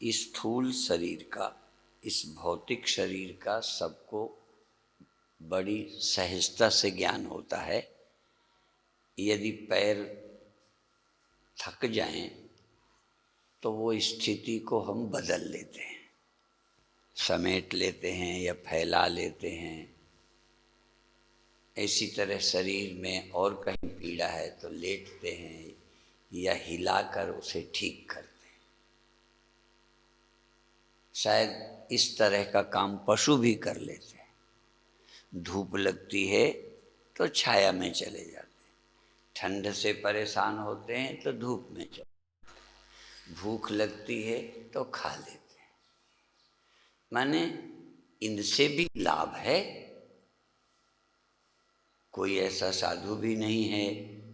इस स्थूल शरीर का, इस भौतिक शरीर का सबको बड़ी सहजता से ज्ञान होता है। यदि पैर थक जाएं तो वो स्थिति को हम बदल लेते हैं, समेट लेते हैं या फैला लेते हैं। इसी तरह शरीर में और कहीं पीड़ा है तो लेटते हैं या हिलाकर उसे ठीक करते हैं। शायद इस तरह का काम पशु भी कर लेते हैं। धूप लगती है तो छाया में चले जाते हैं, ठंड से परेशान होते हैं तो धूप में चले, भूख लगती है तो खा लेते हैं। माने इनसे भी लाभ है। कोई ऐसा साधु भी नहीं है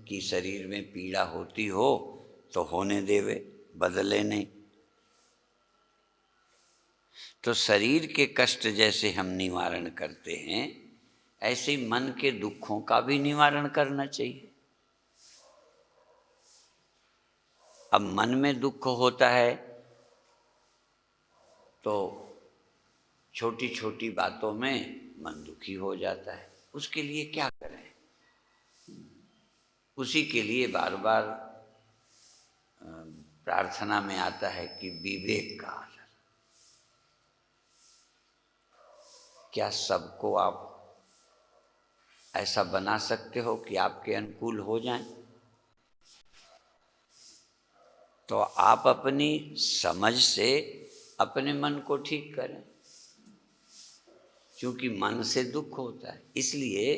कि शरीर में पीड़ा होती हो तो होने देवे, बदले नहीं। तो शरीर के कष्ट जैसे हम निवारण करते हैं, ऐसे मन के दुखों का भी निवारण करना चाहिए। अब मन में दुख होता है तो छोटी छोटी बातों में मन दुखी हो जाता है। उसके लिए क्या करें? उसी के लिए बार बार प्रार्थना में आता है कि विवेक का आदर। क्या सबको आप ऐसा बना सकते हो कि आपके अनुकूल हो जाएं? तो आप अपनी समझ से अपने मन को ठीक करें, क्योंकि मन से दुख होता है। इसलिए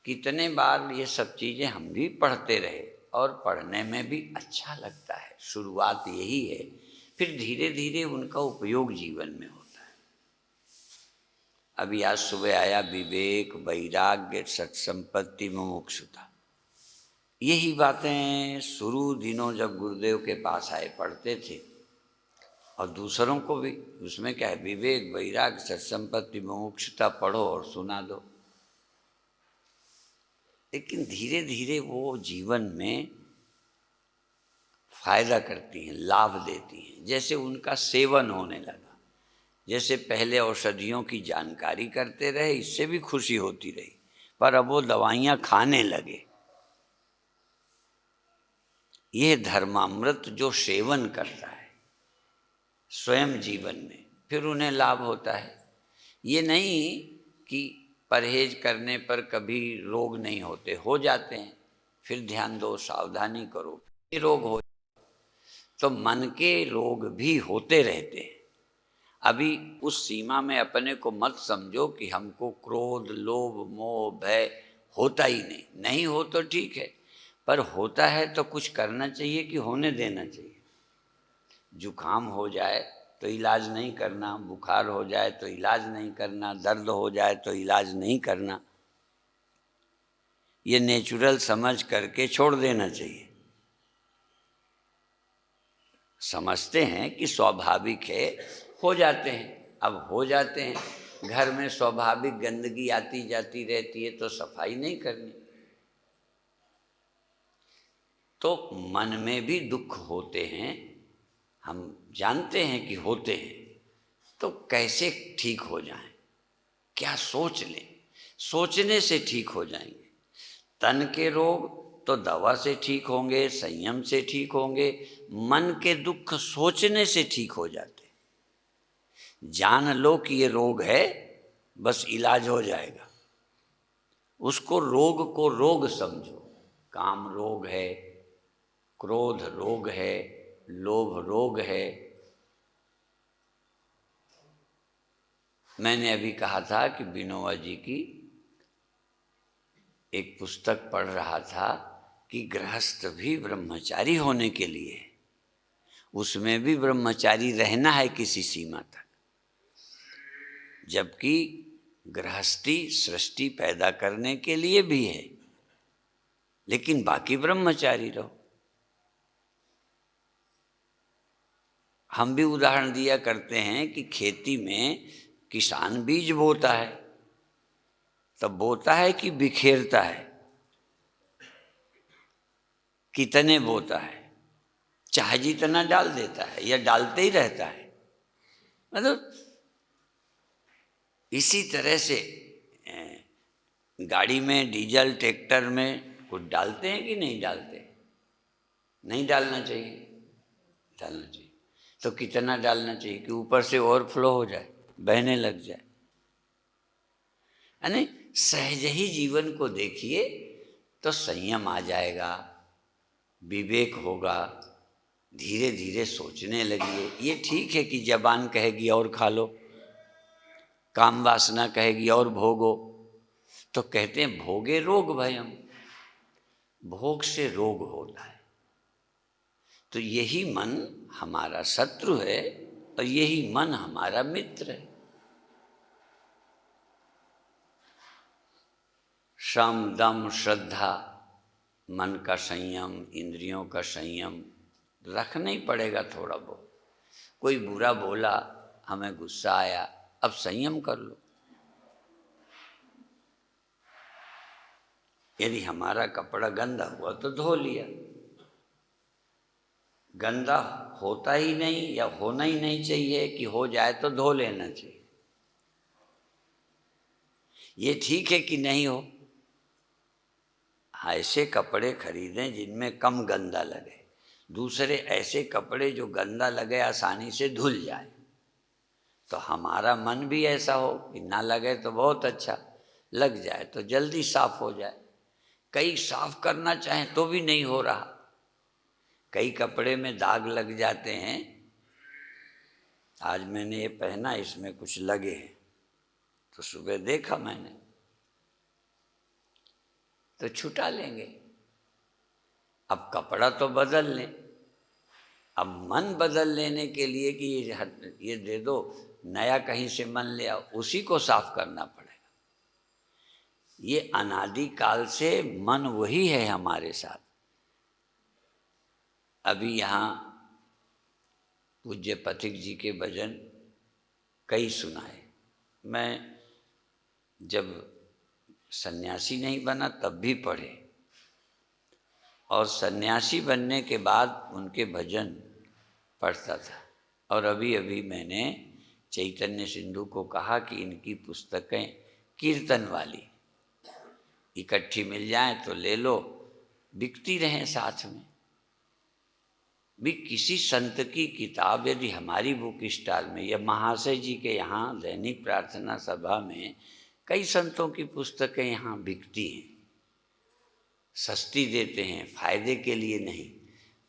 कितने बार ये सब चीज़ें हम भी पढ़ते रहे और पढ़ने में भी अच्छा लगता है। शुरुआत यही है, फिर धीरे धीरे उनका उपयोग जीवन में होता है। अभी आज सुबह आया विवेक, वैराग्य, सत्संपत्ति, मुमुक्षुता। यही बातें शुरू दिनों जब गुरुदेव के पास आए पढ़ते थे, और दूसरों को भी। उसमें क्या है, विवेक, वैराग्य, सत्संपत्ति, मुमुक्षुता पढ़ो और सुना दो। लेकिन धीरे धीरे वो जीवन में फायदा करती हैं, लाभ देती हैं। जैसे उनका सेवन होने लगा, जैसे पहले औषधियों की जानकारी करते रहे, इससे भी खुशी होती रही, पर अब वो दवाइयाँ खाने लगे। ये धर्मामृत जो सेवन करता है स्वयं जीवन में, फिर उन्हें लाभ होता है। ये नहीं कि परहेज करने पर कभी रोग नहीं होते, हो जाते हैं, फिर ध्यान दो, सावधानी करो, फिर रोग हो। तो मन के रोग भी होते रहते हैं। अभी उस सीमा में अपने को मत समझो कि हमको क्रोध, लोभ, मोह, भय होता ही नहीं। नहीं हो तो ठीक है, पर होता है तो कुछ करना चाहिए कि होने देना चाहिए। जुकाम हो जाए तो इलाज नहीं करना, बुखार हो जाए तो इलाज नहीं करना, दर्द हो जाए तो इलाज नहीं करना। ये नेचुरल समझ करके छोड़ देना चाहिए। समझते हैं कि स्वाभाविक है, हो जाते हैं। अब हो जाते हैं, घर में स्वाभाविक गंदगी आती जाती रहती है तो सफाई नहीं करनी। तो मन में भी दुख होते हैं, हम जानते हैं कि होते हैं। तो कैसे ठीक हो जाएं? क्या सोच लें? सोचने से ठीक हो जाएंगे। तन के रोग तो दवा से ठीक होंगे, संयम से ठीक होंगे। मन के दुख सोचने से ठीक हो जाते। जान लो कि ये रोग है, बस इलाज हो जाएगा। उसको रोग को रोग समझो। काम रोग है, क्रोध रोग है, लोभ रोग है। मैंने अभी कहा था कि विनोबा जी की एक पुस्तक पढ़ रहा था कि गृहस्थ भी ब्रह्मचारी होने के लिए, उसमें भी ब्रह्मचारी रहना है किसी सीमा तक, जबकि गृहस्थी सृष्टि पैदा करने के लिए भी है, लेकिन बाकी ब्रह्मचारी रहो। हम भी उदाहरण दिया करते हैं कि खेती में किसान बीज बोता है, तब बोता है कि बिखेरता है? कितने बोता है? चाहे जितना डाल देता है या डालते ही रहता है। मतलब इसी तरह से गाड़ी में, डीजल ट्रैक्टर में कुछ डालते हैं कि नहीं डालते? नहीं डालना चाहिए, डालना चाहिए। तो कितना डालना चाहिए कि ऊपर से ओवरफ्लो हो जाए, बहने लग जाए? यानी सहज ही जीवन को देखिए तो संयम आ जाएगा, विवेक होगा, धीरे धीरे सोचने लगिए। ये ठीक है कि जबान कहेगी और खा लो, काम वासना कहेगी और भोगो, तो कहते हैं भोगे रोग भयम, भोग से रोग होता है। तो यही मन हमारा शत्रु है और यही मन हमारा मित्र है। शम दम श्रद्धा, मन का संयम, इंद्रियों का संयम रखना ही पड़ेगा थोड़ा बहुत। कोई बुरा बोला, हमें गुस्सा आया, अब संयम कर लो। यदि हमारा कपड़ा गंदा हुआ तो धो लिया, गंदा होता ही नहीं या होना ही नहीं चाहिए कि हो जाए तो धो लेना चाहिए। ये ठीक है कि नहीं हो, ऐसे कपड़े खरीदें जिनमें कम गंदा लगे, दूसरे ऐसे कपड़े जो गंदा लगे आसानी से धुल जाए। तो हमारा मन भी ऐसा हो कि ना लगे तो बहुत अच्छा, लग जाए तो जल्दी साफ हो जाए। कई साफ करना चाहें तो भी नहीं हो रहा, कई कपड़े में दाग लग जाते हैं। आज मैंने ये पहना, इसमें कुछ लगे हैं, तो सुबह देखा मैंने, तो छुटा लेंगे। अब कपड़ा तो बदल लें, अब मन बदल लेने के लिए कि ये दे दो, नया कहीं से मन ले आओ, उसी को साफ करना पड़ेगा। ये अनादि काल से मन वही है हमारे साथ। अभी यहाँ पूज्य पथिक जी के भजन कई सुनाए। मैं जब सन्यासी नहीं बना तब भी पढ़े, और सन्यासी बनने के बाद उनके भजन पढ़ता था। और अभी अभी मैंने चैतन्य सिंधु को कहा कि इनकी पुस्तकें कीर्तन वाली इकट्ठी मिल जाएं तो ले लो, बिकती रहें साथ में भी। किसी संत की किताब यदि हमारी बुक स्टॉल में या महाशय जी के यहाँ दैनिक प्रार्थना सभा में कई संतों की पुस्तकें यहाँ बिकती हैं, सस्ती देते हैं, फायदे के लिए नहीं।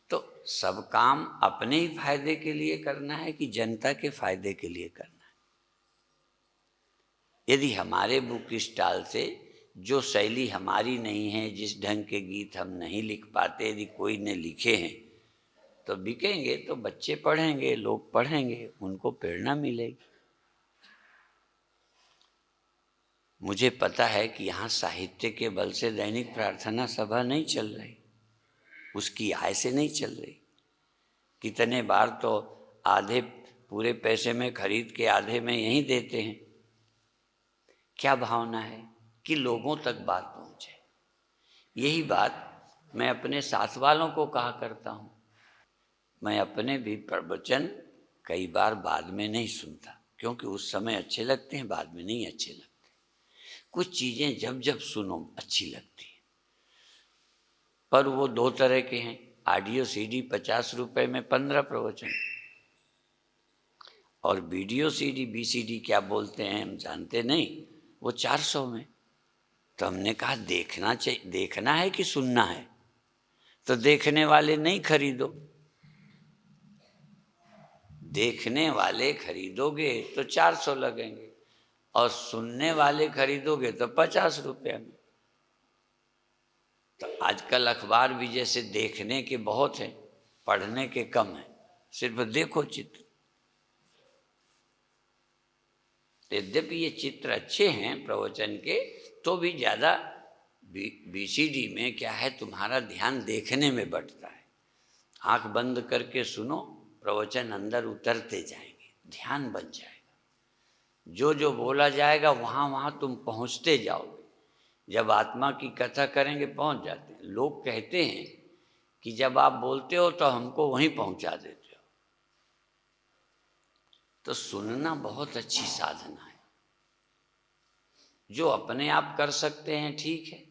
तो सब काम अपने ही फायदे के लिए करना है कि जनता के फायदे के लिए करना है? यदि हमारे बुक स्टॉल से जो शैली हमारी नहीं है, जिस ढंग के गीत हम नहीं लिख पाते, यदि कोई ने लिखे हैं तो बिकेंगे, तो बच्चे पढ़ेंगे, लोग पढ़ेंगे, उनको प्रेरणा मिलेगी। मुझे पता है कि यहाँ साहित्य के बल से दैनिक प्रार्थना सभा नहीं चल रही, उसकी आय से नहीं चल रही। कितने बार तो आधे पूरे पैसे में खरीद के आधे में यहीं देते हैं। क्या भावना है कि लोगों तक बात पहुँचे। यही बात मैं अपने साथ वालों को कहा करता हूँ। मैं अपने भी प्रवचन कई बार बाद में नहीं सुनता, क्योंकि उस समय अच्छे लगते हैं, बाद में नहीं अच्छे लगते। कुछ चीज़ें जब जब सुनो अच्छी लगती हैं, पर वो दो तरह के हैं। ऑडियो सीडी 50 रुपये में 15 प्रवचन, और वीडियो सीडी बीसीडी क्या बोलते हैं हम जानते नहीं, वो 400 में। तो हमने कहा देखना चाहिए, देखना है कि सुनना है? तो देखने वाले नहीं खरीदो, देखने वाले खरीदोगे तो 400 लगेंगे, और सुनने वाले खरीदोगे तो 50 रुपये में। तो आजकल अखबार भी जैसे देखने के बहुत हैं, पढ़ने के कम हैं। सिर्फ देखो चित्र। यद्यपि ये चित्र अच्छे हैं प्रवचन के, तो भी ज़्यादा बीसीडी में क्या है, तुम्हारा ध्यान देखने में बंटता है। आँख बंद करके सुनो, प्रवचन अंदर उतरते जाएंगे, ध्यान बन जाएगा। जो जो बोला जाएगा वहाँ वहाँ तुम पहुँचते जाओगे। जब आत्मा की कथा करेंगे पहुँच जाते हैं। लोग कहते हैं कि जब आप बोलते हो तो हमको वहीं पहुंचा देते हो। तो सुनना बहुत अच्छी साधना है। जो अपने आप कर सकते हैं ठीक है।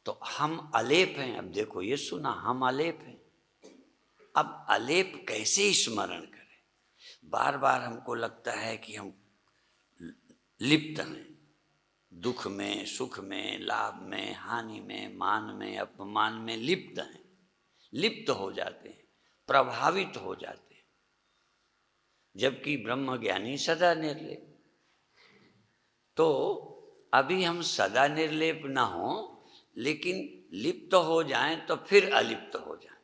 तो हम अलेप हैं। अब देखो ये सुना, हम अलेप हैं। अब अलेप कैसे स्मरण करें? बार बार हमको लगता है कि हम लिप्त हैं, दुख में, सुख में, लाभ में, हानि में, मान में, अपमान में लिप्त हैं, लिप्त हो जाते हैं, प्रभावित हो जाते हैं। जबकि ब्रह्म ज्ञानी सदा निर्लेप। तो अभी हम सदा निर्लेप ना हो, लेकिन लिप्त हो जाएं तो फिर अलिप्त हो जाएं,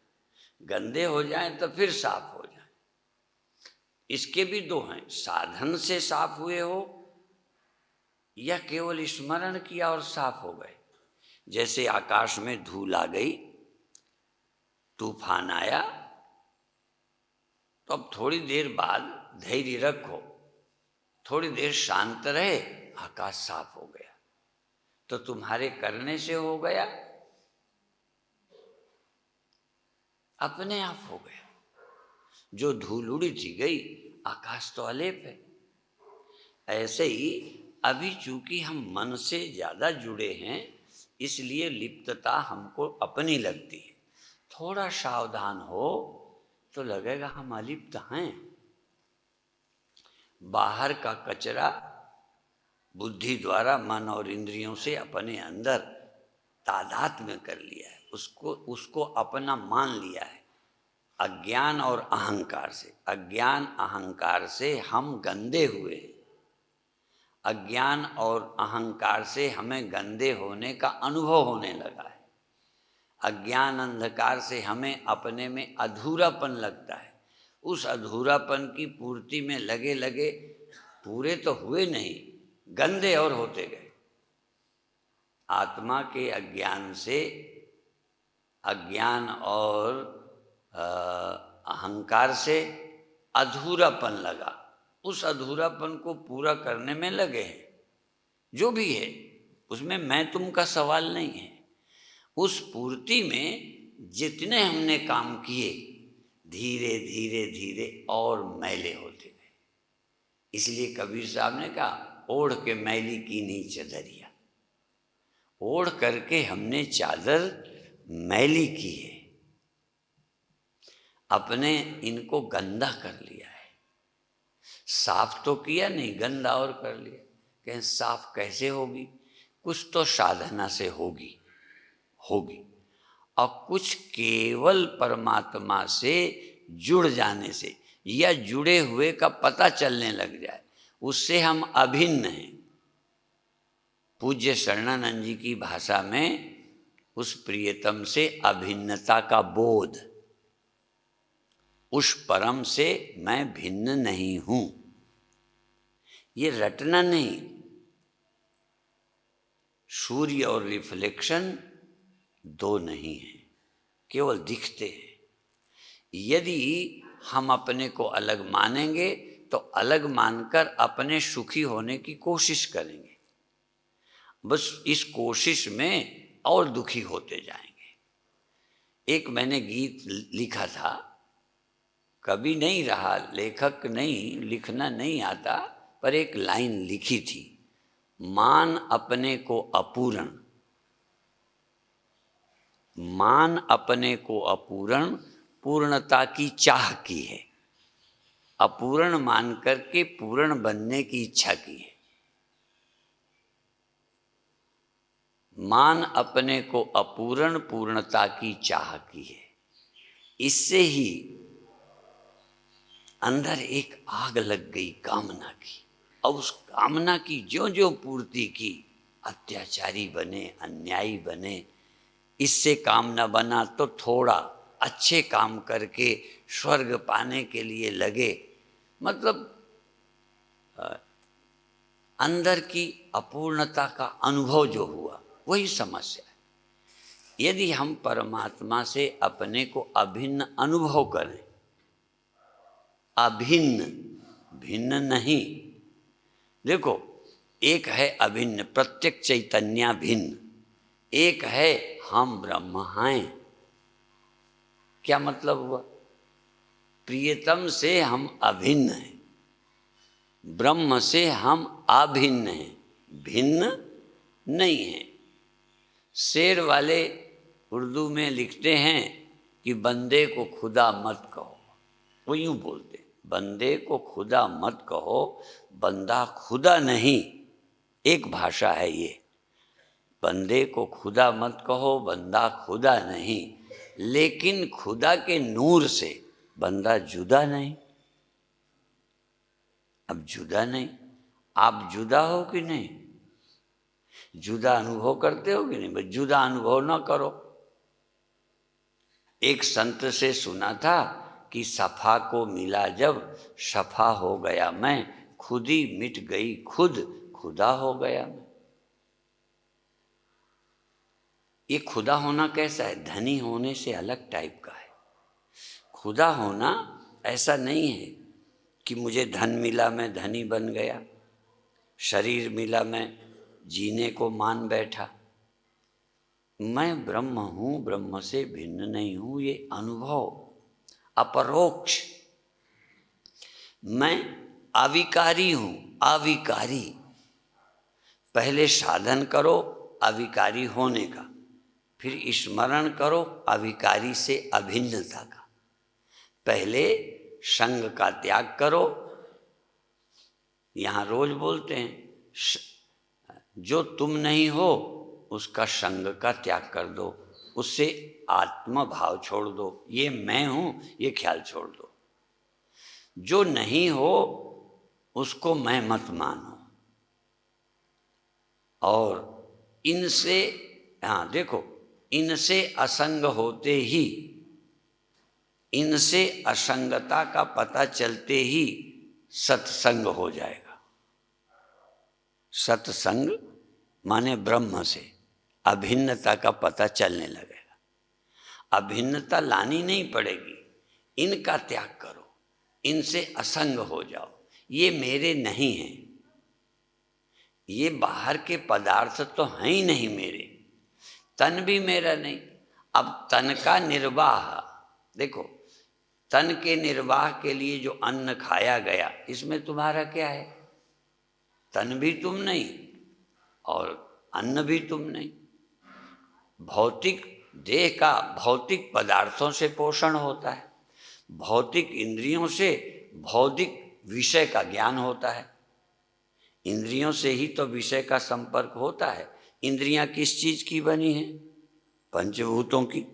गंदे हो जाएं तो फिर साफ हो जाएं। इसके भी दो हैं, साधन से साफ हुए हो या केवल स्मरण किया और साफ हो गए। जैसे आकाश में धूल आ गई, तूफान आया, तो अब थोड़ी देर बाद धैर्य रखो, थोड़ी देर शांत रहे, आकाश साफ हो गया। तो तुम्हारे करने से हो गया? अपने आप हो गया। जो धूल उड़ी थी गई, आकाश तो अलेप है। ऐसे ही अभी चूंकि हम मन से ज्यादा जुड़े हैं, इसलिए लिप्तता हमको अपनी लगती है। थोड़ा सावधान हो तो लगेगा हम अलिप्त हैं। बाहर का कचरा बुद्धि द्वारा मन और इंद्रियों से अपने अंदर तादात्म्य कर लिया है, उसको अपना मान लिया है। अज्ञान और अहंकार से, अज्ञान अहंकार से हम गंदे हुए हैं। अज्ञान और अहंकार से हमें गंदे होने का अनुभव होने लगा है। अज्ञान अंधकार से हमें अपने में अधूरापन लगता है। उस अधूरापन की पूर्ति में लगे लगे पूरे तो हुए नहीं, गंदे और होते गए। आत्मा के अज्ञान से, अज्ञान और अहंकार से अधूरापन लगा, उस अधूरापन को पूरा करने में लगे हैं। जो भी है उसमें मैं तुम का सवाल नहीं है। उस पूर्ति में जितने हमने काम किए, धीरे धीरे धीरे और मैले होते गए। इसलिए कबीर साहब ने कहा, ओढ़ के मैली की नहीं चदरिया। ओढ़ करके हमने चादर मैली की है, अपने इनको गंदा कर लिया है। साफ तो किया नहीं, गंदा और कर लिया। कहें साफ कैसे होगी? कुछ तो साधना से होगी और कुछ केवल परमात्मा से जुड़ जाने से या जुड़े हुए का पता चलने लग जाए, उससे हम अभिन्न हैं। पूज्य शरणानंद जी की भाषा में उस प्रियतम से अभिन्नता का बोध, उस परम से मैं भिन्न नहीं हूं। ये रटना नहीं, सूर्य और रिफ्लेक्शन दो नहीं है, केवल दिखते हैं। यदि हम अपने को अलग मानेंगे तो अलग मानकर अपने सुखी होने की कोशिश करेंगे। बस इस कोशिश में और दुखी होते जाएंगे। एक मैंने गीत लिखा था, कभी नहीं रहा लेखक, नहीं लिखना नहीं आता, पर एक लाइन लिखी थी, मान अपने को अपूर्ण, मान अपने को अपूर्ण, पूर्णता की चाह की है। अपूर्ण मान करके पूर्ण बनने की इच्छा की है। मान अपने को अपूर्ण, पूर्णता की चाह की है। इससे ही अंदर एक आग लग गई कामना की, और उस कामना की ज्यों ज्यों पूर्ति की, अत्याचारी बने, अन्यायी बने। इससे काम न बना तो थोड़ा अच्छे काम करके स्वर्ग पाने के लिए लगे। मतलब अंदर की अपूर्णता का अनुभव जो हुआ, वही समस्या है। यदि हम परमात्मा से अपने को अभिन्न अनुभव करें, अभिन्न, भिन्न नहीं। देखो, एक है अभिन्न, प्रत्यक्ष चैतन्य भिन्न, एक है हम ब्रह्म हैं। क्या मतलब हुआ? प्रियतम से हम अभिन्न हैं, ब्रह्म से हम अभिन्न हैं, भिन्न नहीं हैं। शेर वाले उर्दू में लिखते हैं कि बंदे को खुदा मत कहो, वो यूँ बोलते, बंदे को खुदा मत कहो, बंदा खुदा नहीं, एक भाषा है ये। बंदे को खुदा मत कहो, बंदा खुदा नहीं, लेकिन खुदा के नूर से बंदा जुदा नहीं। अब जुदा नहीं, आप जुदा हो कि नहीं? जुदा अनुभव करते हो कि नहीं? बस जुदा अनुभव ना करो। एक संत से सुना था कि सफा को मिला जब, सफा हो गया मैं, खुद ही मिट गई खुद, खुदा हो गया मैं। ये खुदा होना कैसा है? धनी होने से अलग टाइप का है। खुदा होना ऐसा नहीं है कि मुझे धन मिला मैं धनी बन गया, शरीर मिला मैं जीने को मान बैठा। मैं ब्रह्म हूँ, ब्रह्म से भिन्न नहीं हूँ, ये अनुभव अपरोक्ष। मैं अविकारी हूँ, अविकारी। पहले साधन करो अविकारी होने का, फिर स्मरण करो अविकारी से अभिन्नता का। पहले संग का त्याग करो, यहाँ रोज बोलते हैं जो तुम नहीं हो उसका संग का त्याग कर दो, उससे आत्म भाव छोड़ दो, ये मैं हूँ ये ख्याल छोड़ दो। जो नहीं हो उसको मैं मत मानो। और इनसे, हाँ देखो, इनसे असंग होते ही, इनसे असंगता का पता चलते ही सत्संग हो जाएगा। सत्संग माने ब्रह्म से अभिन्नता का पता चलने लगेगा। अभिन्नता लानी नहीं पड़ेगी, इनका त्याग करो, इनसे असंग हो जाओ। ये मेरे नहीं हैं, ये बाहर के पदार्थ तो हैं ही नहीं मेरे, तन भी मेरा नहीं। अब तन का निर्वाह देखो, तन के निर्वाह के लिए जो अन्न खाया गया, इसमें तुम्हारा क्या है? तन भी तुम नहीं और अन्न भी तुम नहीं। भौतिक देह का भौतिक पदार्थों से पोषण होता है, भौतिक इंद्रियों से भौतिक विषय का ज्ञान होता है। इंद्रियों से ही तो विषय का संपर्क होता है। इंद्रियां किस चीज की बनी है? पंचभूतों की।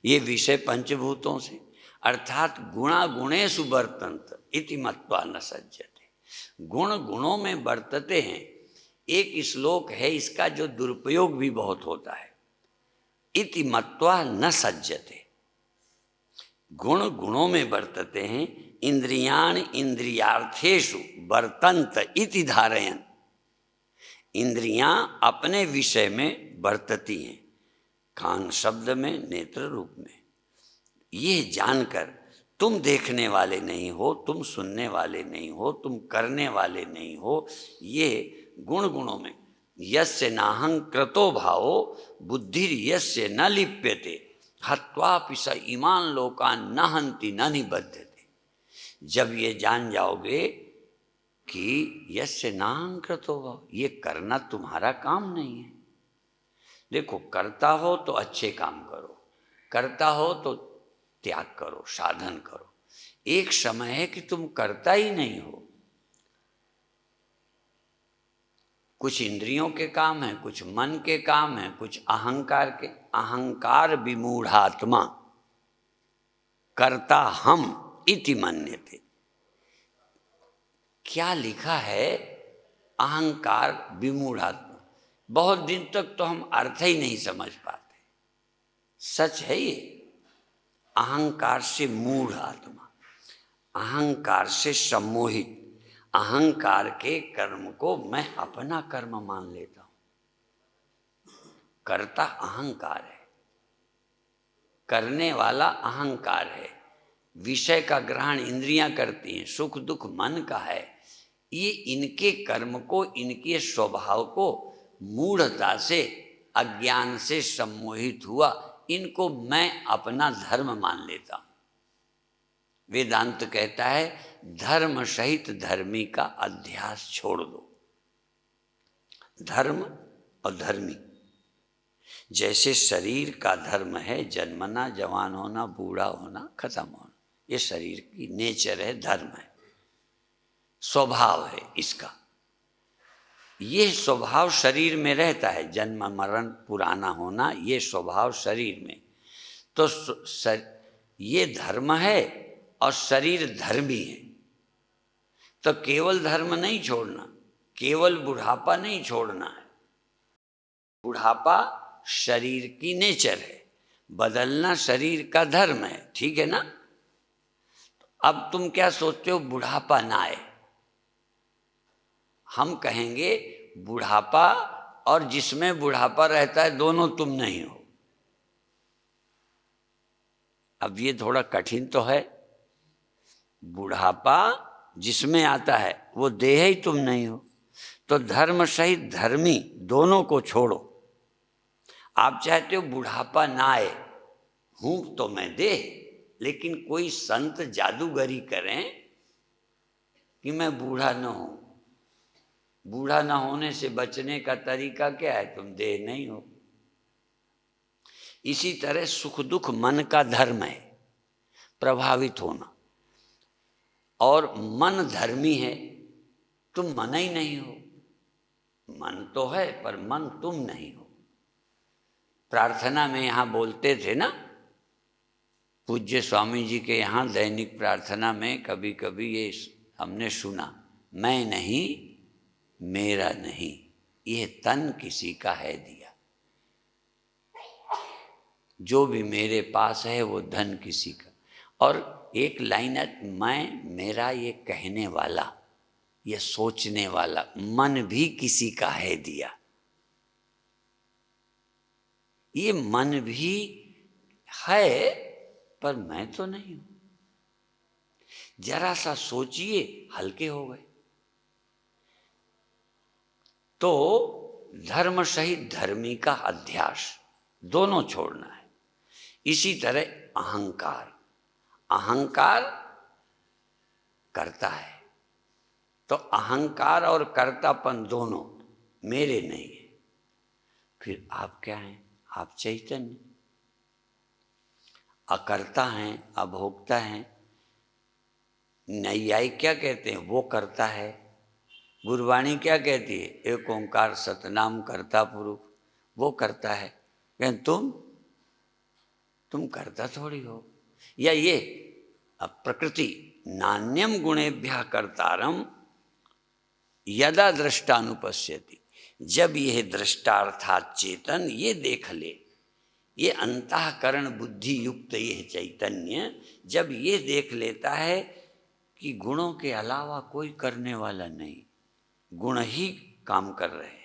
ये विषय पंचभूतों से, अर्थात गुणा गुणेषु वर्तन्त इति मत्वा न सज्जते। गुण गुणों में बरतते हैं। एक श्लोक है इसका जो दुरुपयोग भी बहुत होता है, इति मत्वा न सज्जते। गुण गुणों में बरतते हैं, इंद्रियाण इंद्रियार्थेषु वर्तन्त इति धारयन्। इंद्रियां अपने विषय में बरतती हैं, कान शब्द में, नेत्र रूप में। ये जानकर तुम देखने वाले नहीं हो, तुम सुनने वाले नहीं हो, तुम करने वाले नहीं हो। ये गुण गुणों में यस्य नाहं कृतो भावो बुद्धिर यस्य न लिप्यते हत्वापि स इमान लोकान न हन्ति न निबध्यते। जब ये जान जाओगे कि यस्य नाहं कृतो भाव, ये करना तुम्हारा काम नहीं है। देखो, करता हो तो अच्छे काम करो, करता हो तो त्याग करो, साधन करो। एक समय है कि तुम करता ही नहीं हो। कुछ इंद्रियों के काम है, कुछ मन के काम है, कुछ अहंकार के। अहंकार विमूढ़ात्मा कर्ता हम इति मन्यते। क्या लिखा है? अहंकार विमूढ़ात्मा। बहुत दिन तक तो हम अर्थ ही नहीं समझ पाते। सच है ये। अहंकार से मूढ़ आत्मा, अहंकार से सम्मोहित, अहंकार के कर्म को मैं अपना कर्म मान लेता हूं। कर्ता अहंकार है, करने वाला अहंकार है। विषय का ग्रहण इंद्रियां करती हैं, सुख दुख मन का है। ये इनके कर्म को, इनके स्वभाव को मूढ़ता से, अज्ञान से सम्मोहित हुआ, इनको मैं अपना धर्म मान लेता हूं। वेदांत कहता है धर्म सहित धर्मी का अध्यास छोड़ दो। धर्म और धर्मी, जैसे शरीर का धर्म है जन्मना, जवान होना, बूढ़ा होना, खत्म होना, ये शरीर की नेचर है, धर्म है, स्वभाव है इसका। ये स्वभाव शरीर में रहता है, जन्म मरण पुराना होना, ये स्वभाव शरीर में। तो ये धर्म है और शरीर धर्मी है। तो केवल धर्म नहीं छोड़ना, केवल बुढ़ापा नहीं छोड़ना है। बुढ़ापा शरीर की नेचर है, बदलना शरीर का धर्म है, ठीक है ना। अब तुम क्या सोचते हो बुढ़ापा ना आए? हम कहेंगे बुढ़ापा और जिसमें बुढ़ापा रहता है दोनों तुम नहीं हो। अब ये थोड़ा कठिन तो है। बुढ़ापा जिसमें आता है वो देह ही तुम नहीं हो। तो धर्म सहित धर्मी दोनों को छोड़ो। आप चाहते हो बुढ़ापा ना आए, हूं तो मैं देह, लेकिन कोई संत जादूगरी करें कि मैं बूढ़ा न हूं। बूढ़ा न होने से बचने का तरीका क्या है? तुम देह नहीं हो। इसी तरह सुख दुख मन का धर्म है, प्रभावित होना, और मन धर्मी है, तुम मन ही नहीं हो। मन तो है पर मन तुम नहीं हो। प्रार्थना में यहाँ बोलते थे ना, पूज्य स्वामी जी के यहाँ दैनिक प्रार्थना में कभी कभी ये हमने सुना, मैं नहीं मेरा नहीं, ये तन किसी का है दिया, जो भी मेरे पास है वो धन किसी का। और एक लाइन है, मैं मेरा ये कहने वाला, ये सोचने वाला मन भी किसी का है दिया। ये मन भी है पर मैं तो नहीं हूं। जरा सा सोचिए, हल्के हो गए। तो धर्म सहित धर्मी का अध्यास दोनों छोड़ना है। इसी तरह अहंकार, अहंकार करता है, तो अहंकार और कर्तापन दोनों मेरे नहीं है। फिर आप क्या हैं? आप चैतन्य, अकर्ता हैं, अभोक्ता हैं। नैयायिक क्या कहते हैं? वो करता है। गुरबाणी क्या कहती है? एक ओंकार सतनाम करता पुरुष, वो करता है। लेकिन तुम करता थोड़ी हो। या ये अब प्रकृति नान्यम गुणेभ्यः कर्तारम यदा दृष्टानुपश्यति, जब यह दृष्टार्थात चेतन ये देख ले, ये अंतःकरण बुद्धि युक्त यह चैतन्य जब ये देख लेता है कि गुणों के अलावा कोई करने वाला नहीं, गुण ही काम कर रहे हैं।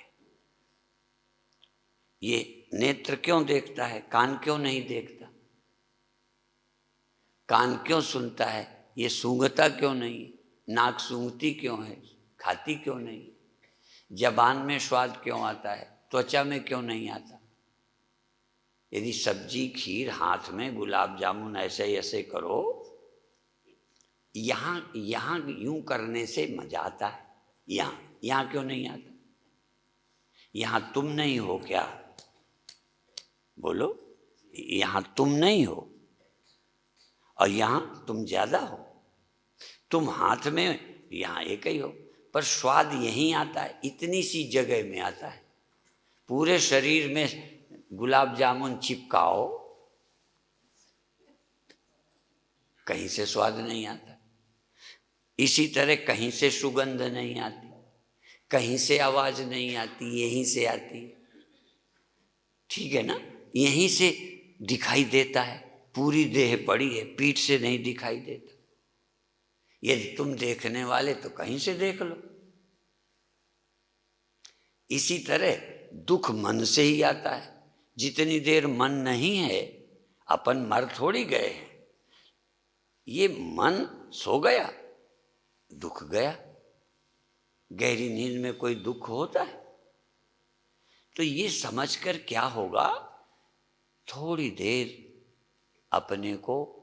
ये नेत्र क्यों देखता है? कान क्यों नहीं देखता? कान क्यों सुनता है? ये सूंघता क्यों नहीं? नाक सूंघती क्यों है? खाती क्यों नहीं? जबान में स्वाद क्यों आता है? त्वचा में क्यों नहीं आता? यदि सब्जी, खीर, हाथ में गुलाब जामुन ऐसे ऐसे करो, यहाँ यूं करने से मजा आता है। यहाँ क्यों नहीं आता? यहाँ तुम नहीं हो क्या? बोलो, यहाँ तुम नहीं हो और यहाँ तुम ज्यादा हो। तुम हाथ में यहाँ एक ही हो, पर स्वाद यहीं आता है, इतनी सी जगह में आता है। पूरे शरीर में गुलाब जामुन चिपकाओ, कहीं से स्वाद नहीं आता। इसी तरह कहीं से सुगंध नहीं आती, कहीं से आवाज नहीं आती, यहीं से आती है। ठीक है ना? यहीं से दिखाई देता है। पूरी देह पड़ी है, पीठ से नहीं दिखाई देता। यदि तुम देखने वाले तो कहीं से देख लो। इसी तरह दुख मन से ही आता है। जितनी देर मन नहीं है, अपन मर थोड़ी गए हैं। ये मन सो गया, दुख गया। गहरी नींद में कोई दुख होता है? तो ये समझकर क्या होगा थोड़ी देर अपने को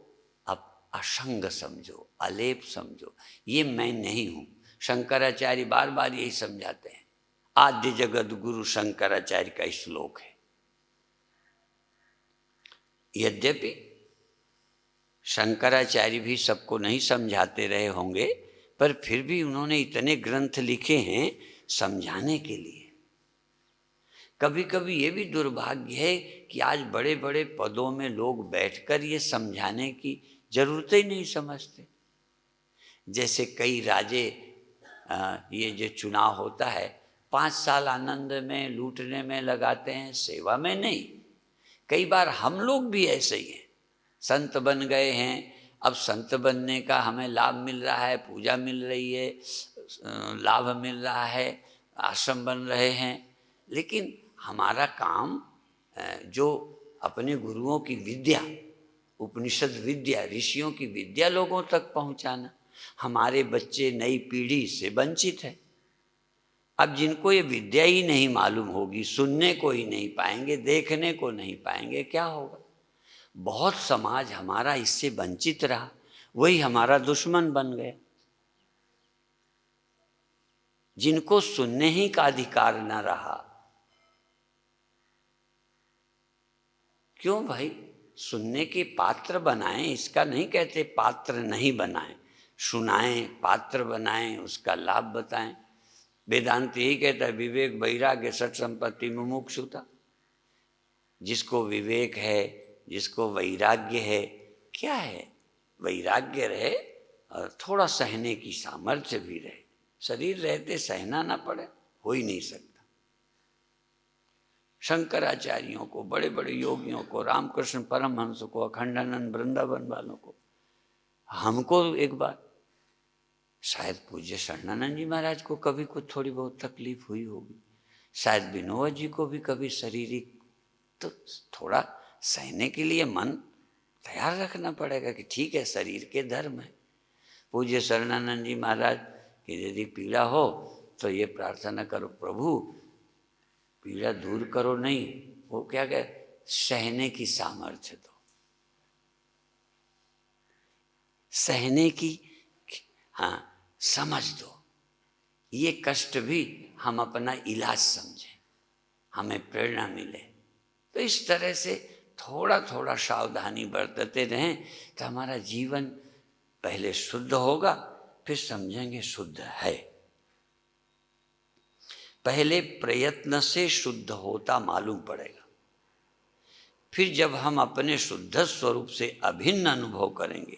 असंग समझो, अलेप समझो, ये मैं नहीं हूं। शंकराचार्य बार बार यही समझाते हैं। आद्य जगत गुरु शंकराचार्य का श्लोक है। यद्यपि शंकराचार्य भी सबको नहीं समझाते रहे होंगे, पर फिर भी उन्होंने इतने ग्रंथ लिखे हैं समझाने के लिए। कभी कभी ये भी दुर्भाग्य है कि आज बड़े बड़े पदों में लोग बैठकर ये समझाने की जरूरत ही नहीं समझते। जैसे कई राजे, ये जो चुनाव होता है 5 साल आनंद में लूटने में लगाते हैं, सेवा में नहीं। कई बार हम लोग भी ऐसे ही हैं, संत बन गए हैं, अब संत बनने का हमें लाभ मिल रहा है, पूजा मिल रही है, लाभ मिल रहा है, आश्रम बन रहे हैं, लेकिन हमारा काम जो अपने गुरुओं की विद्या, उपनिषद विद्या, ऋषियों की विद्या लोगों तक पहुंचाना। हमारे बच्चे नई पीढ़ी से वंचित है। अब जिनको ये विद्या ही नहीं मालूम होगी, सुनने को ही नहीं पाएंगे, देखने को नहीं पाएंगे, क्या होगा? बहुत समाज हमारा इससे वंचित रहा, वही हमारा दुश्मन बन गया। जिनको सुनने ही का अधिकार न रहा, क्यों भाई? सुनने के पात्र बनाएं, इसका नहीं कहते पात्र नहीं बनाएं, सुनाएं, पात्र बनाएं, उसका लाभ बताएं। वेदांत यही कहता है, विवेक वैराग्य सत संपत्ति मुमुक्षुता। जिसको विवेक है, जिसको वैराग्य है, क्या है? वैराग्य रहे और थोड़ा सहने की सामर्थ्य भी रहे। शरीर रहते सहना ना पड़े, हो ही नहीं सकता। शंकराचार्यों को, बड़े बड़े योगियों को, रामकृष्ण परमहंस को, अखंडानंद वृंदावन वालों को, हमको एक बार, शायद पूज्य शरणानंद जी महाराज को कभी कुछ थोड़ी बहुत तकलीफ हुई होगी, शायद विनोद जी को भी कभी शारीरिक, तो थोड़ा सहने के लिए मन तैयार रखना पड़ेगा कि ठीक है, शरीर के धर्म है। पूज्य शरणानंद जी महाराज की यदि पीड़ा हो तो ये प्रार्थना करो, प्रभु पीड़ा दूर करो, नहीं, वो क्या कहे, सहने की सामर्थ्य दो, सहने की, हाँ, समझ दो। ये कष्ट भी हम अपना इलाज समझें, हमें प्रेरणा मिले। तो इस तरह से थोड़ा थोड़ा सावधानी बरतते रहें तो हमारा जीवन पहले शुद्ध होगा, फिर समझेंगे शुद्ध है। पहले प्रयत्न से शुद्ध होता मालूम पड़ेगा, फिर जब हम अपने शुद्ध स्वरूप से अभिन्न अनुभव करेंगे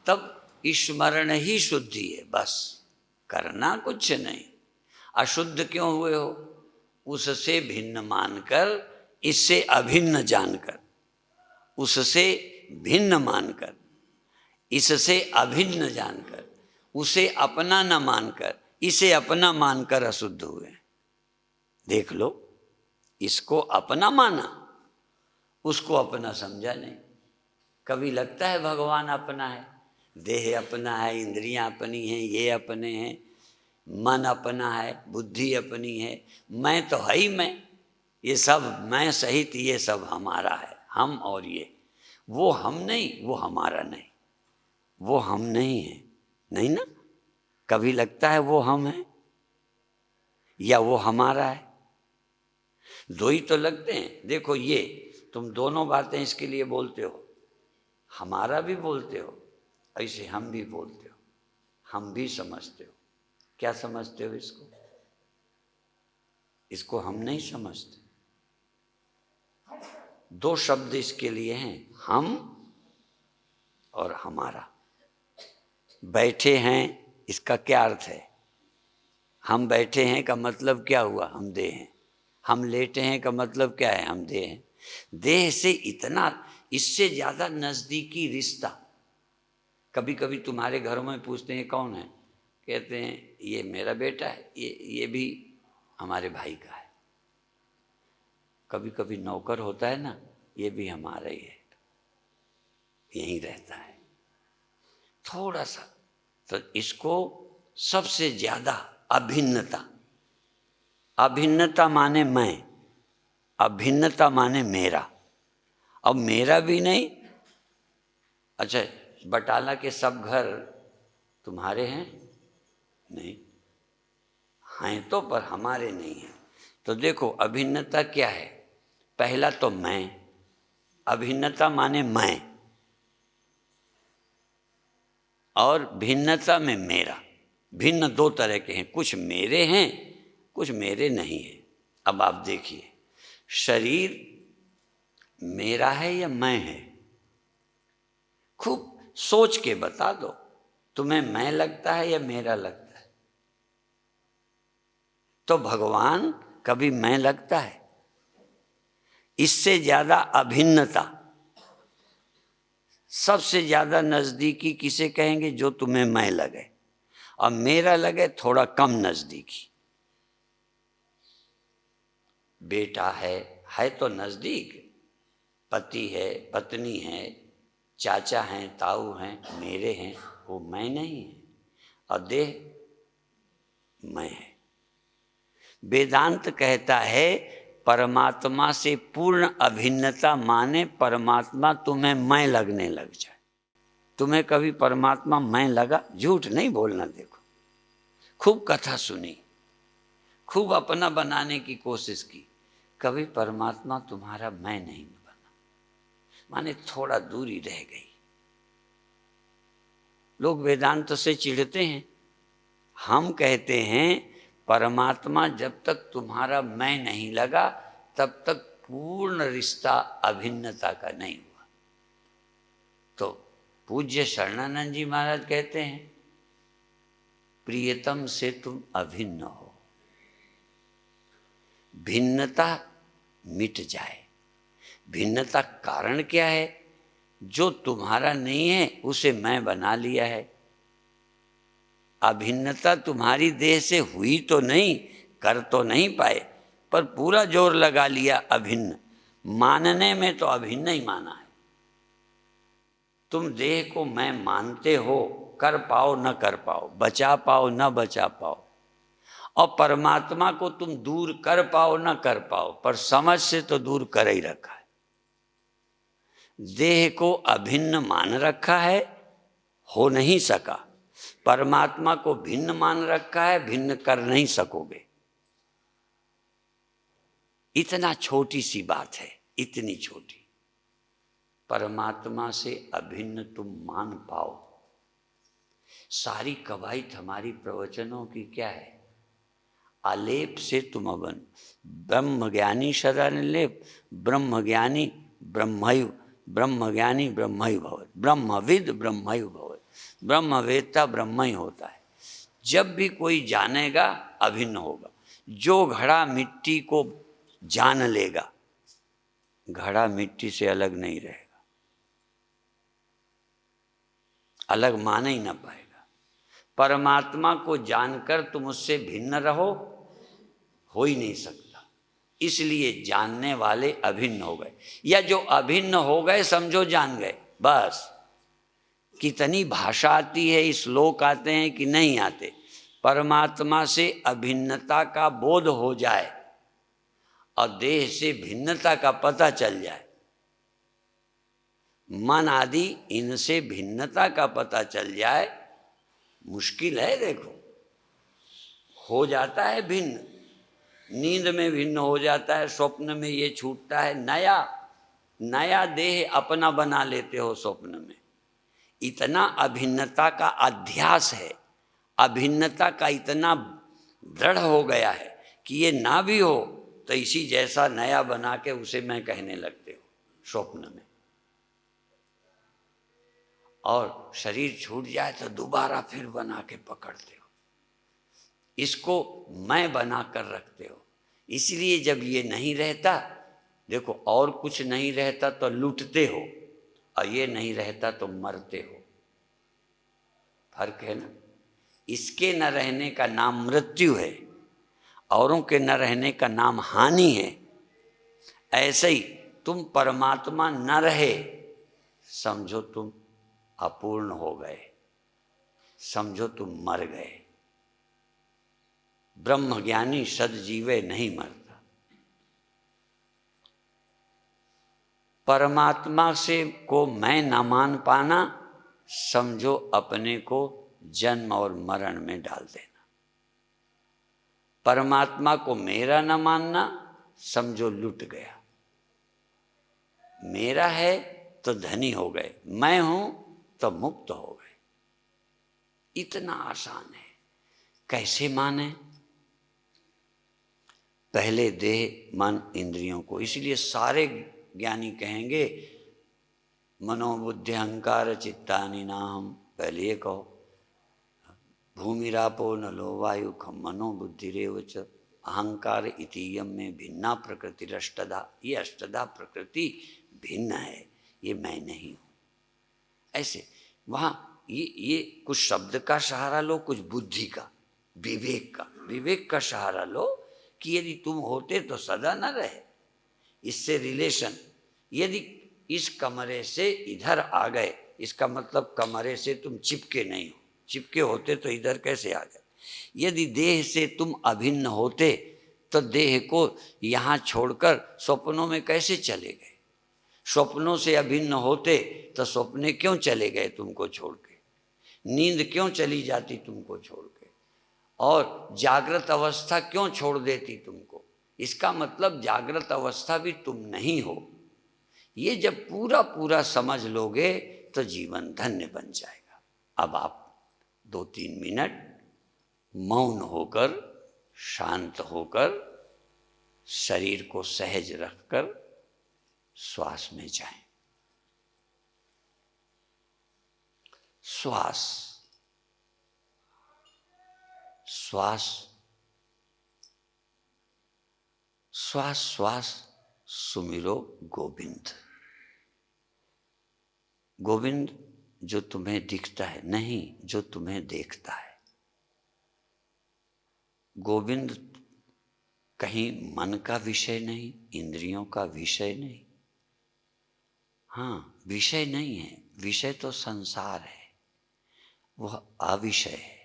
तब स्मरण ही शुद्धि है, बस करना कुछ नहीं। अशुद्ध क्यों हुए हो? उससे भिन्न मानकर, इससे अभिन्न जानकर, उससे भिन्न मानकर, इससे अभिन्न जानकर, उसे अपना न मानकर, इसे अपना मानकर अशुद्ध हुए। देख लो, इसको अपना माना, उसको अपना समझा नहीं। कभी लगता है भगवान अपना है, देह अपना है, इंद्रियां अपनी हैं, ये अपने हैं, मन अपना है, बुद्धि अपनी है, मैं तो है ही मैं, ये सब मैं सहित ये सब हमारा है, हम और ये। वो हम नहीं, वो हमारा नहीं, वो हम नहीं है, नहीं ना? कभी लगता है वो हम है या वो हमारा है? दो ही तो लगते हैं। देखो, ये तुम दोनों बातें इसके लिए बोलते हो, हमारा भी बोलते हो, ऐसे हम भी बोलते हो, हम भी समझते हो। क्या समझते हो इसको? इसको हम नहीं समझते। दो शब्द इसके लिए हैं, हम और हमारा। बैठे हैं, इसका क्या अर्थ है? हम बैठे हैं का मतलब क्या हुआ? हम देह हैं। हम लेटे हैं का मतलब क्या है? हम देह हैं। देह से इतना, इससे ज़्यादा नज़दीकी रिश्ता। कभी कभी तुम्हारे घरों में पूछते हैं कौन है, कहते हैं ये मेरा बेटा है, ये भी हमारे भाई का है। कभी कभी नौकर होता है ना, ये भी हमारा ही है, यहीं रहता है। थोड़ा सा तो इसको सबसे ज़्यादा अभिन्नता, अभिन्नता माने मैं, अभिन्नता माने मेरा। अब मेरा भी नहीं। अच्छा, बटाला के सब घर तुम्हारे हैं? नहीं, हैं तो, पर हमारे नहीं हैं। तो देखो अभिन्नता क्या है? पहला तो मैं, अभिन्नता माने मैं, और भिन्नता में मेरा। भिन्न दो तरह के हैं, कुछ मेरे हैं, कुछ मेरे नहीं हैं। अब आप देखिए, शरीर मेरा है या मैं है? खूब सोच के बता दो, तुम्हें मैं लगता है या मेरा लगता है? तो भगवान कभी मैं लगता है? इससे ज्यादा अभिन्नता, सबसे ज्यादा नजदीकी किसे कहेंगे? जो तुम्हें मैं लगे और मेरा लगे थोड़ा कम नजदीकी। बेटा है तो नजदीक, पति है, पत्नी है, चाचा हैं, ताऊ हैं, मेरे हैं, वो मैं नहीं है। और देह मैं है। वेदांत कहता है परमात्मा से पूर्ण अभिन्नता माने परमात्मा तुम्हें मैं लगने लग जाए। तुम्हें कभी परमात्मा मैं लगा? झूठ नहीं बोलना। देखो, खूब कथा सुनी, खूब अपना बनाने की कोशिश की, कभी परमात्मा तुम्हारा मैं नहीं बना, माने थोड़ा दूरी रह गई। लोग वेदांत से चिढ़ते हैं, हम कहते हैं परमात्मा जब तक तुम्हारा मैं नहीं लगा तब तक पूर्ण रिश्ता अभिन्नता का नहीं हुआ। तो पूज्य शरणानंद जी महाराज कहते हैं प्रियतम से तुम अभिन्न हो, भिन्नता मिट जाए। भिन्नता कारण क्या है? जो तुम्हारा नहीं है उसे मैं बना लिया है। अभिन्नता तुम्हारी देह से हुई तो नहीं, कर तो नहीं पाए, पर पूरा जोर लगा लिया अभिन्न। मानने में तो अभिन्न ही माना है। तुम देह को मैं मानते हो, कर पाओ न कर पाओ, बचा पाओ न बचा पाओ, और परमात्मा को तुम दूर कर पाओ न कर पाओ, पर समझ से तो दूर कर ही रखा है। देह को अभिन्न मान रखा है, हो नहीं सका। परमात्मा को भिन्न मान रखा है, भिन्न कर नहीं सकोगे। इतना छोटी सी बात है, इतनी छोटी। परमात्मा से अभिन्न तुम मान पाओ। सारी कवायद हमारी प्रवचनों की क्या है? आलेप से तुम अवन, ब्रह्म ज्ञानी सदा निर्लेप, ब्रह्म ज्ञानी ब्रह्मयु, ब्रह्म ज्ञानी ब्रह्मयु भवत्, ब्रह्मविद ब्रह्मयु भवत्। ब्रह्मवेत्ता ब्रह्म ही होता है। जब भी कोई जानेगा अभिन्न होगा। जो घड़ा मिट्टी को जान लेगा, घड़ा मिट्टी से अलग नहीं रहेगा, अलग मान ही ना पाएगा। परमात्मा को जानकर तुम उससे भिन्न रहो, हो ही नहीं सकता। इसलिए जानने वाले अभिन्न हो गए, या जो अभिन्न हो गए समझो जान गए, बस। कितनी भाषा आती है, श्लोक आते हैं कि नहीं आते। परमात्मा से अभिन्नता का बोध हो जाए और देह से भिन्नता का पता चल जाए, मन आदि इनसे भिन्नता का पता चल जाए, मुश्किल है। देखो, हो जाता है भिन्न, नींद में भिन्न हो जाता है, स्वप्न में ये छूटता है, नया नया देह अपना बना लेते हो स्वप्न में। इतना अभिन्नता का अध्यास है, अभिन्नता का इतना दृढ़ हो गया है कि ये ना भी हो तो इसी जैसा नया बना के उसे मैं कहने लगते हो स्वप्न में। और शरीर छूट जाए तो दोबारा फिर बना के पकड़ते हो, इसको मैं बना कर रखते हो। इसलिए जब ये नहीं रहता, देखो, और कुछ नहीं रहता तो लूटते हो, और ये नहीं रहता तो मरते हो। फर्क है ना। इसके न रहने का नाम मृत्यु है, औरों के न रहने का नाम हानि है। ऐसे ही तुम परमात्मा न रहे, समझो तुम अपूर्ण हो गए, समझो तुम मर गए। ब्रह्मज्ञानी सद जीवे नहीं मरता। परमात्मा से को मैं न मान पाना, समझो अपने को जन्म और मरण में डाल देना। परमात्मा को मेरा न मानना, समझो लुट गया। मेरा है तो धनी हो गए, मैं हूं तो मुक्त हो गए। इतना आसान है। कैसे माने? पहले देह मन इंद्रियों को, इसलिए सारे ज्ञानी कहेंगे मनोबुद्धि अहंकार चित्तानि नाहम। पहले ये कहो, भूमिरापो नलो वायु खम मनो बुद्धिरेव च अहंकार इतीयम में भिन्ना प्रकृति अष्टधा। ये अष्टधा प्रकृति भिन्न है, ये मैं नहीं हूँ। ऐसे वहाँ ये कुछ शब्द का सहारा लो, कुछ बुद्धि का, विवेक का सहारा लो कि यदि तुम होते तो सदा न रहे। इससे रिलेशन, यदि इस कमरे से इधर आ गए, इसका मतलब कमरे से तुम चिपके नहीं हो। चिपके होते तो इधर कैसे आ गए? यदि देह से तुम अभिन्न होते तो देह को यहाँ छोड़कर स्वप्नों में कैसे चले गए? स्वप्नों से अभिन्न होते तो स्वप्ने क्यों चले गए तुमको छोड़ के? नींद क्यों चली जाती तुमको छोड़ के? और जागृत अवस्था क्यों छोड़ देती तुमको? इसका मतलब जागृत अवस्था भी तुम नहीं हो। ये जब पूरा पूरा समझ लोगे तो जीवन धन्य बन जाएगा। अब आप 2-3 मिनट मौन होकर, शांत होकर, शरीर को सहज रखकर श्वास में जाएं। श्वास श्वास श्वास श्वास सुमिरो गोविंद। गोविंद जो तुम्हें दिखता है, नहीं जो तुम्हें देखता है। गोविंद कहीं मन का विषय नहीं, इंद्रियों का विषय नहीं। हाँ, विषय नहीं है, विषय तो संसार है, वह अविषय है,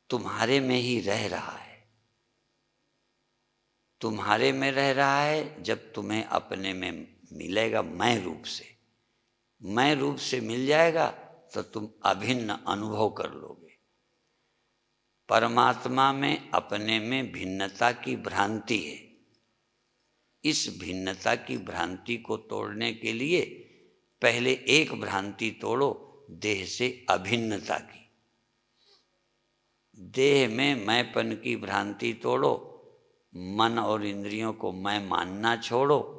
तुम्हारे में ही रह रहा है। तुम्हारे में रह रहा है। जब तुम्हें अपने में मिलेगा मैं रूप से, मैं रूप से मिल जाएगा तो तुम अभिन्न अनुभव कर लोगे। परमात्मा में अपने में भिन्नता की भ्रांति है। इस भिन्नता की भ्रांति को तोड़ने के लिए पहले एक भ्रांति तोड़ो, देह से अभिन्नता की। देह में मैंपन की भ्रांति तोड़ो, मन और इंद्रियों को मैं मानना छोड़ो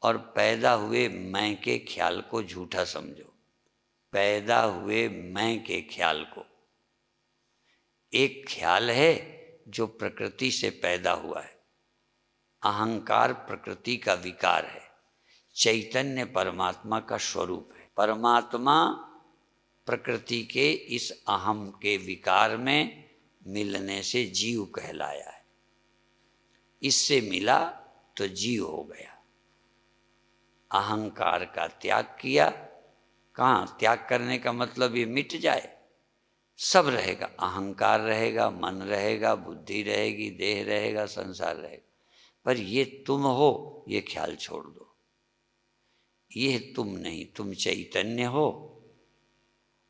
और पैदा हुए मैं के ख्याल को झूठा समझो। पैदा हुए मैं के ख्याल को, एक ख्याल है जो प्रकृति से पैदा हुआ है। अहंकार प्रकृति का विकार है, चैतन्य परमात्मा का स्वरूप है। परमात्मा प्रकृति के इस अहम के विकार में मिलने से जीव कहलाया है। इससे मिला तो जीव हो गया। अहंकार का त्याग किया। कहाँ त्याग करने का मतलब ये मिट जाए? सब रहेगा, अहंकार रहेगा, मन रहेगा, बुद्धि रहेगी, देह रहेगा, संसार रहेगा, पर ये तुम हो ये ख्याल छोड़ दो। ये तुम नहीं, तुम चैतन्य हो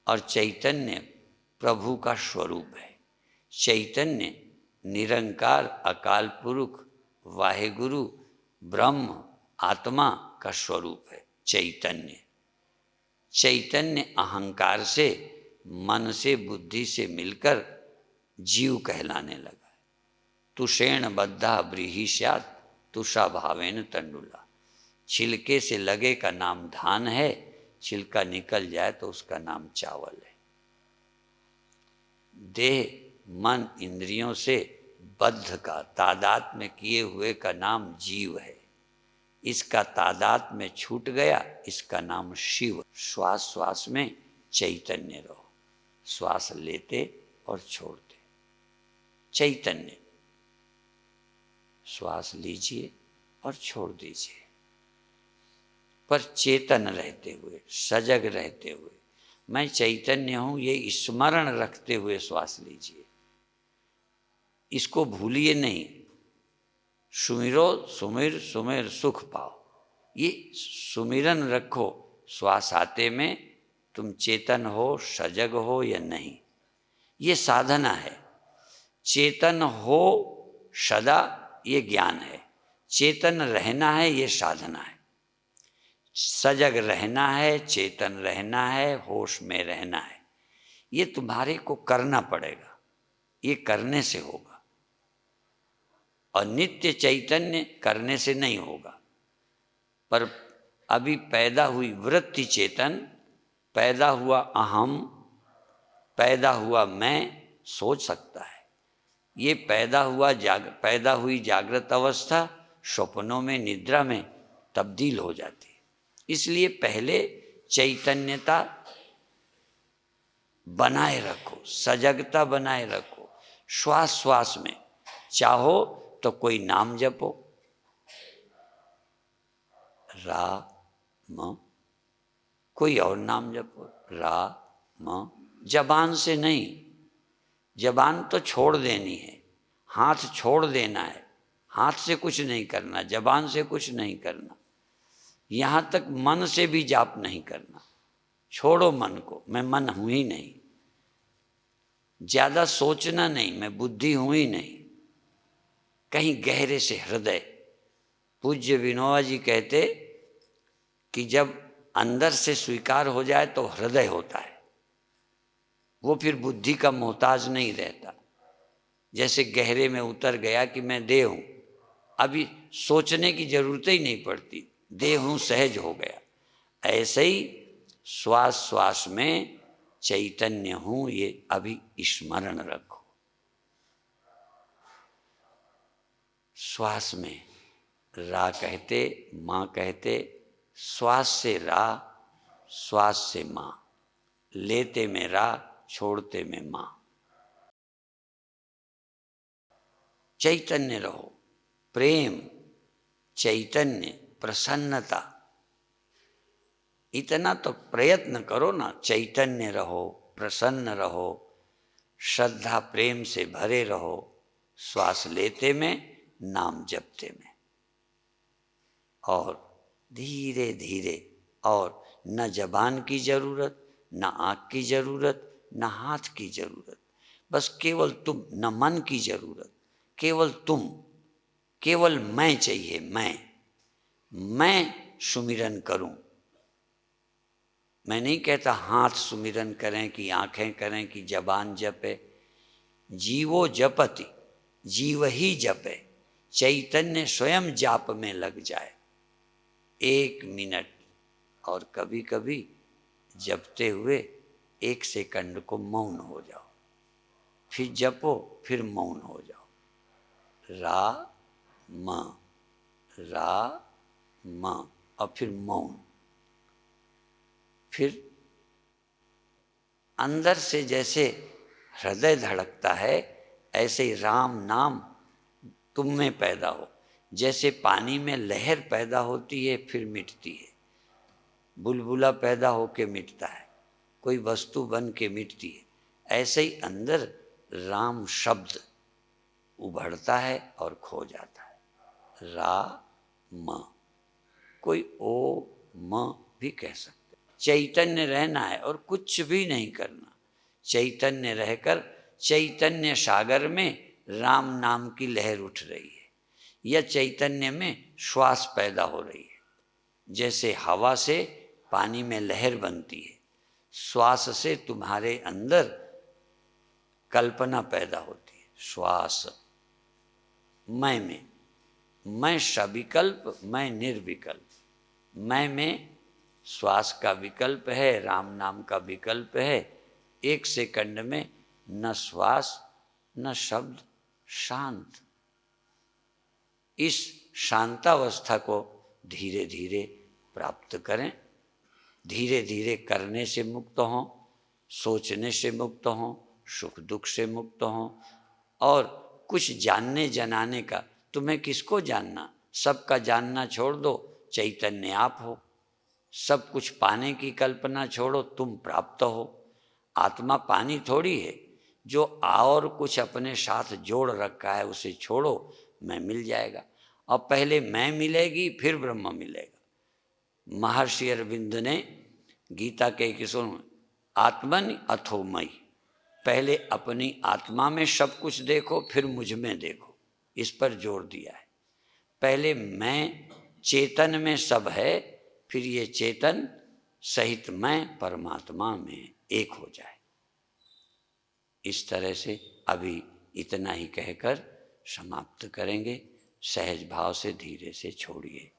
और चैतन्य प्रभु का स्वरूप है। चैतन्य निरंकार अकाल पुरुष वाहेगुरु ब्रह्म आत्मा का स्वरूप है। चैतन्य चैतन्य अहंकार से, मन से, बुद्धि से मिलकर जीव कहलाने लगा है। तुषेण बद्धा ब्रीहि स्यात् तुषा भावेन तंडुला। छिलके से लगे का नाम धान है, छिलका निकल जाए तो उसका नाम चावल है। देह मन इंद्रियों से बद्ध का, तादात में किए हुए का नाम जीव है। इसका तादात में छूट गया, इसका नाम शिव। श्वास श्वास में चैतन्य रहो, श्वास लेते और छोड़ते चैतन्य। श्वास लीजिए और छोड़ दीजिए, पर चेतन रहते हुए, सजग रहते हुए, मैं चैतन्य हूँ ये स्मरण रखते हुए श्वास लीजिए। इसको भूलिए नहीं। सुमिरो सुमिर सुमिर सुख पाओ। ये सुमिरन रखो, श्वास आते में तुम चेतन हो, सजग हो या नहीं, ये साधना है। चेतन हो सदा ये ज्ञान है, चेतन रहना है ये साधना है। सजग रहना है, चेतन रहना है, होश में रहना है, ये तुम्हारे को करना पड़ेगा, ये करने से होगा। और नित्य चैतन्य करने से नहीं होगा। पर अभी पैदा हुई वृत्ति चेतन, पैदा हुआ अहम, पैदा हुआ मैं सोच सकता है। ये पैदा हुई जागृत अवस्था स्वप्नों में, निद्रा में तब्दील हो जाती है। इसलिए पहले चैतन्यता बनाए रखो, सजगता बनाए रखो। श्वास श्वास में चाहो तो कोई नाम जपो, राम, कोई और नाम जपो, राम। जबान से नहीं, जबान तो छोड़ देनी है, हाथ छोड़ देना है, हाथ से कुछ नहीं करना, जबान से कुछ नहीं करना, यहाँ तक मन से भी जाप नहीं करना। छोड़ो मन को, मैं मन हूँ ही नहीं। ज़्यादा सोचना नहीं, मैं बुद्धि हूँ ही नहीं। कहीं गहरे से हृदय। पूज्य विनोबा जी कहते कि जब अंदर से स्वीकार हो जाए तो हृदय होता है, वो फिर बुद्धि का मोहताज नहीं रहता। जैसे गहरे में उतर गया कि मैं देह हूँ, अभी सोचने की जरूरत ही नहीं पड़ती, देह हूँ सहज हो गया। ऐसे ही श्वास श्वास में चैतन्य हूँ, ये अभी स्मरण रखो। श्वास में रा कहते, माँ कहते, श्वास से रा, श्वास से माँ, लेते में रा, छोड़ते में माँ। चैतन्य रहो, प्रेम, चैतन्य, प्रसन्नता, इतना तो प्रयत्न करो ना। चैतन्य रहो, प्रसन्न रहो, श्रद्धा प्रेम से भरे रहो, श्वास लेते में, नाम जपते में। और धीरे धीरे, और न जबान की जरूरत, न आँख की जरूरत, न हाथ की जरूरत, बस केवल तुम, न मन की जरूरत, केवल तुम, केवल मैं चाहिए। मैं सुमिरन करूं। मैं नहीं कहता हाथ सुमिरन करें कि आंखें करें कि जबान जपे। जीवो जपति, जीव ही जपे, चैतन्य स्वयं जाप में लग जाए 1 मिनट। और कभी कभी जपते हुए 1 सेकंड को मौन हो जाओ, फिर जपो, फिर मौन हो जाओ। रा म और फिर मौन। फिर अंदर से जैसे हृदय धड़कता है, ऐसे ही राम नाम तुम में पैदा हो। जैसे पानी में लहर पैदा होती है फिर मिटती है, बुलबुला पैदा होके मिटता है, कोई वस्तु बन के मिटती है, ऐसे ही अंदर राम शब्द उभरता है और खो जाता है। रा म, कोई ओ म भी कह सकते। चैतन्य रहना है और कुछ भी नहीं करना। चैतन्य रहकर चैतन्य सागर में राम नाम की लहर उठ रही है, या चैतन्य में श्वास पैदा हो रही है। जैसे हवा से पानी में लहर बनती है, श्वास से तुम्हारे अंदर कल्पना पैदा होती है। श्वास मैं में, मैं सविकल्प, मैं निर्विकल्प। मैं में श्वास का विकल्प है, राम नाम का विकल्प है। 1 सेकंड में न श्वास न शब्द, शांत। इस शांतावस्था को धीरे धीरे प्राप्त करें। धीरे धीरे करने से मुक्त हों, सोचने से मुक्त हों, सुख दुख से मुक्त हों। और कुछ जानने जनाने का, तुम्हें किसको जानना, सबका जानना छोड़ दो, चैतन्य आप हो। सब कुछ पाने की कल्पना छोड़ो, तुम प्राप्त हो। आत्मा पानी थोड़ी है जो और कुछ अपने साथ जोड़ रखा है, उसे छोड़ो, मैं मिल जाएगा। और पहले मैं मिलेगी, फिर ब्रह्म मिलेगा। महर्षि अरविंद ने गीता के किशोर आत्मन अथो मयि, पहले अपनी आत्मा में सब कुछ देखो फिर मुझ में देखो, इस पर जोर दिया है। पहले मैं चेतन में सब है, फिर ये चेतन सहित मैं परमात्मा में एक हो जाए। इस तरह से अभी इतना ही कहकर समाप्त करेंगे। सहज भाव से धीरे से छोड़िए।